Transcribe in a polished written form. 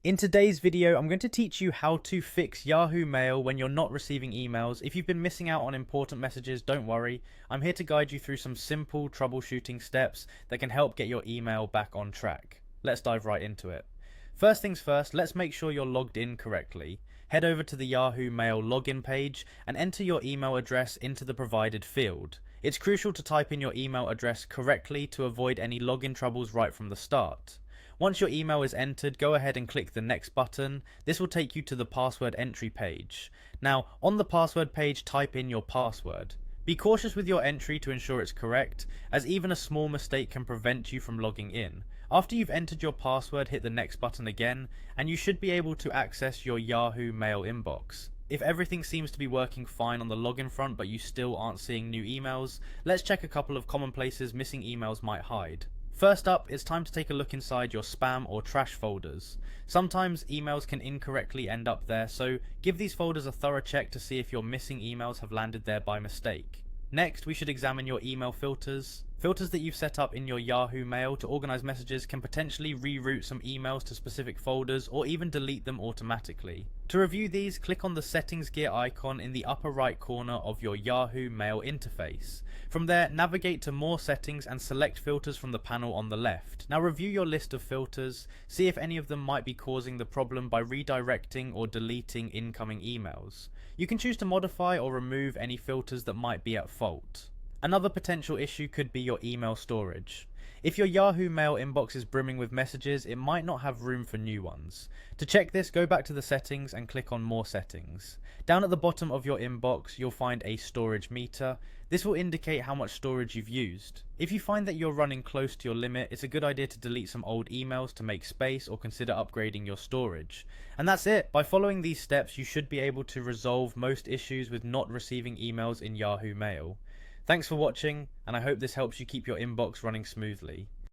In today's video, I'm going to teach you how to fix Yahoo Mail when you're not receiving emails. If you've been missing out on important messages, don't worry. I'm here to guide you through some simple troubleshooting steps that can help get your email back on track. Let's dive right into it. First things first, let's make sure you're logged in correctly. Head over to the Yahoo Mail login page and enter your email address into the provided field. It's crucial to type in your email address correctly to avoid any login troubles right from the start. Once your email is entered, go ahead and click the next button. This will take you to the password entry page. Now, on the password page, type in your password. Be cautious with your entry to ensure it's correct, as even a small mistake can prevent you from logging in. After you've entered your password, hit the next button again, and you should be able to access your Yahoo Mail inbox. If everything seems to be working fine on the login front but you still aren't seeing new emails, let's check a couple of common places missing emails might hide. First up, it's time to take a look inside your spam or trash folders. Sometimes emails can incorrectly end up there, so give these folders a thorough check to see if your missing emails have landed there by mistake. Next, we should examine your email filters. Filters that you've set up in your Yahoo Mail to organize messages can potentially reroute some emails to specific folders or even delete them automatically. To review these, click on the settings gear icon in the upper right corner of your Yahoo Mail interface. From there, navigate to more settings and select filters from the panel on the left. Now review your list of filters, see if any of them might be causing the problem by redirecting or deleting incoming emails. You can choose to modify or remove any filters that might be at fault. Another potential issue could be your email storage. If your Yahoo Mail inbox is brimming with messages, it might not have room for new ones. To check this, go back to the settings and click on More Settings. Down at the bottom of your inbox, you'll find a storage meter. This will indicate how much storage you've used. If you find that you're running close to your limit, it's a good idea to delete some old emails to make space or consider upgrading your storage. And that's it. By following these steps, you should be able to resolve most issues with not receiving emails in Yahoo Mail. Thanks for watching, and I hope this helps you keep your inbox running smoothly.